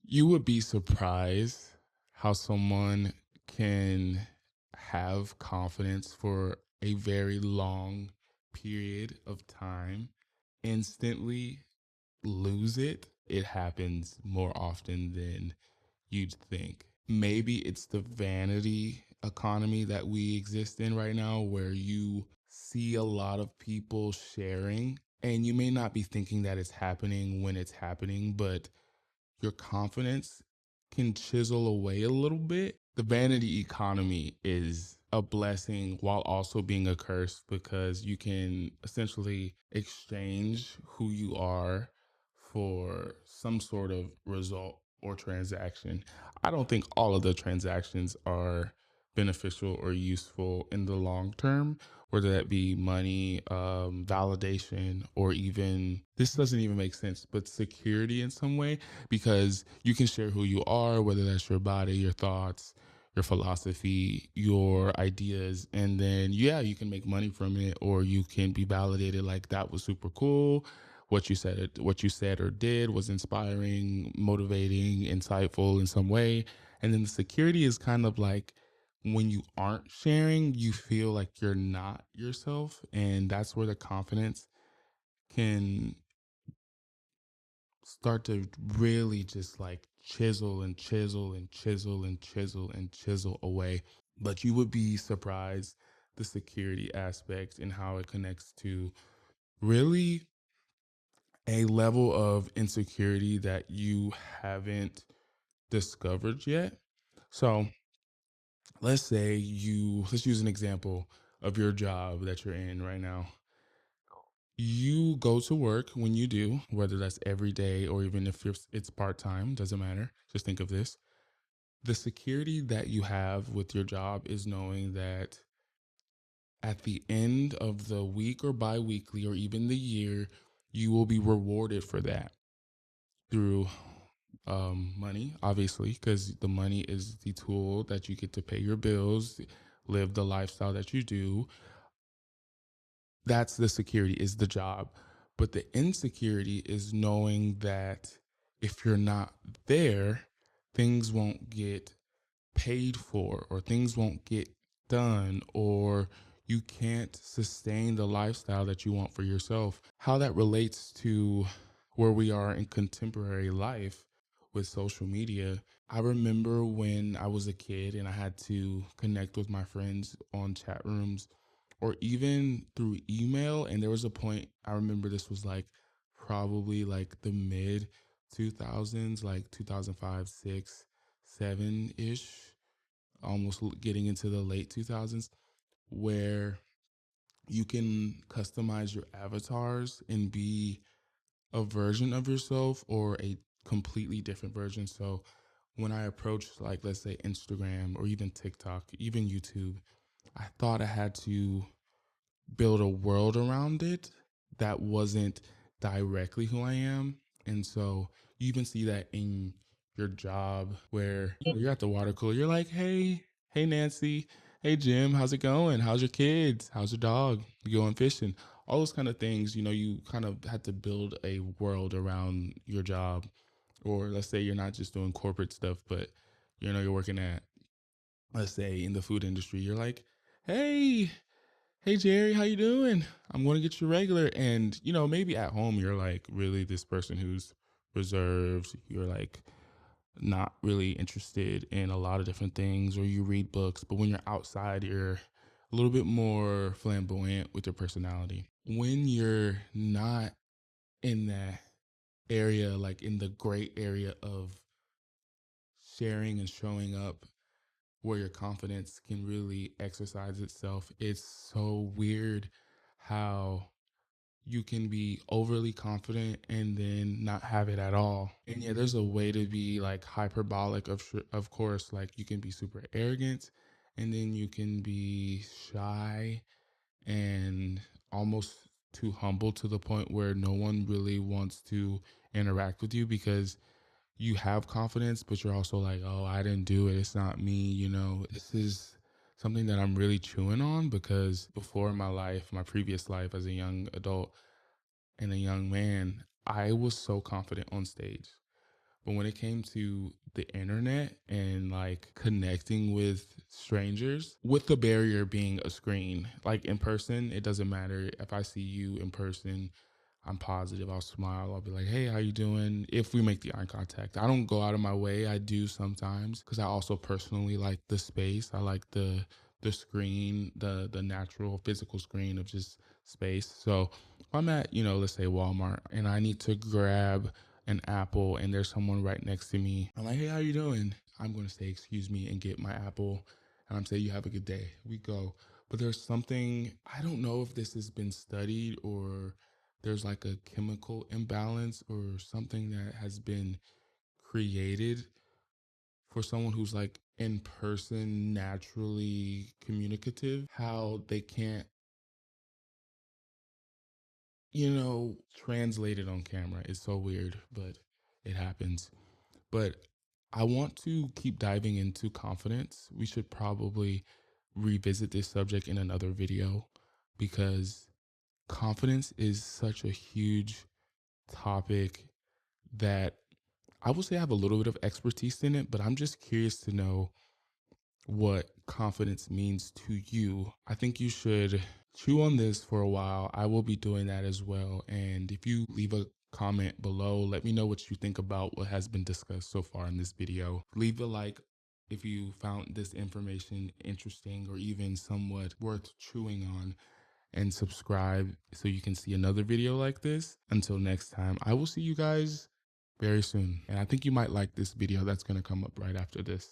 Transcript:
You would be surprised how someone can have confidence for a very long period of time, instantly lose it. It happens more often than you'd think. Maybe it's the vanity economy that we exist in right now, where you see a lot of people sharing, and you may not be thinking that it's happening when it's happening, but your confidence can chisel away a little bit. The vanity economy is a blessing while also being a curse because you can essentially exchange who you are for some sort of result or transaction. I don't think all of the transactions are beneficial or useful in the long term, whether that be money, validation, or even this doesn't even make sense, but security in some way, because you can share who you are, whether that's your body, your thoughts, your philosophy, your ideas, and then yeah, you can make money from it, or you can be validated like that was super cool. What you said or did was inspiring, motivating, insightful in some way. And then the security is kind of like when you aren't sharing, you feel like you're not yourself. And that's where the confidence can start to really just like chisel and chisel and chisel and chisel and chisel away. But you would be surprised the security aspect and how it connects to really a level of insecurity that you haven't discovered yet. So let's use an example of your job that you're in right now. You go to work when you do, whether that's every day or even if it's part time, doesn't matter. Just think of this. The security that you have with your job is knowing that at the end of the week or bi weekly or even the year, you will be rewarded for that through money, obviously, because the money is the tool that you get to pay your bills, live the lifestyle that you do. That's the security, is the job. But the insecurity is knowing that if you're not there, things won't get paid for, or things won't get done, or you can't sustain the lifestyle that you want for yourself. How that relates to where we are in contemporary life with social media. I remember when I was a kid and I had to connect with my friends on chat rooms or even through email. And there was a point, I remember this was like probably like the mid 2000s, like 2005, 6, 7 ish, almost getting into the late 2000s, where you can customize your avatars and be a version of yourself or a completely different version. So when I approached, like, let's say Instagram or even TikTok, even YouTube, I thought I had to build a world around it that wasn't directly who I am. And so you even see that in your job where you're at the water cooler, you're like, hey Nancy, hey Jim, how's it going? How's your kids? How's your dog? You going fishing? All those kind of things, you kind of had to build a world around your job. Or let's say you're not just doing corporate stuff, but you're working at, let's say, in the food industry. You're like, hey, hey Jerry, how you doing? I'm going to get you regular. And maybe at home you're like really this person who's reserved. You're like not really interested in a lot of different things, or you read books. But when you're outside, you're a little bit more flamboyant with your personality. When you're not in that area, like in the gray area of sharing and showing up, where your confidence can really exercise itself, it's so weird how you can be overly confident and then not have it at all. And yeah, there's a way to be like hyperbolic, of course, like you can be super arrogant, and then you can be shy and almost too humble to the point where no one really wants to interact with you because you have confidence, but you're also like, oh, I didn't do it. It's not me. This is something that I'm really chewing on, because before in my life, my previous life as a young adult and a young man, I was so confident on stage. But when it came to the internet and like connecting with strangers, with the barrier being a screen, like in person, it doesn't matter. If I see you in person, I'm positive. I'll smile. I'll be like, "Hey, how you doing?" If we make the eye contact, I don't go out of my way. I do sometimes because I also personally like the space. I like the screen, the natural physical screen of just space. So if I'm at, let's say Walmart and I need to grab an apple and there's someone right next to me, I'm like, "Hey, how you doing?" I'm going to say, "Excuse me," and get my apple. And I'm saying, "You have a good day." We go. But there's something, I don't know if this has been studied or there's like a chemical imbalance or something that has been created for someone who's like in person naturally communicative, how they can't, translate it on camera. It's so weird, but it happens. But I want to keep diving into confidence. We should probably revisit this subject in another video because confidence is such a huge topic that I will say I have a little bit of expertise in it, but I'm just curious to know what confidence means to you. I think you should chew on this for a while. I will be doing that as well. And if you leave a comment below, let me know what you think about what has been discussed so far in this video. Leave a like if you found this information interesting or even somewhat worth chewing on, and subscribe so you can see another video like this. Until next time, I will see you guys very soon. And I think you might like this video that's going to come up right after this.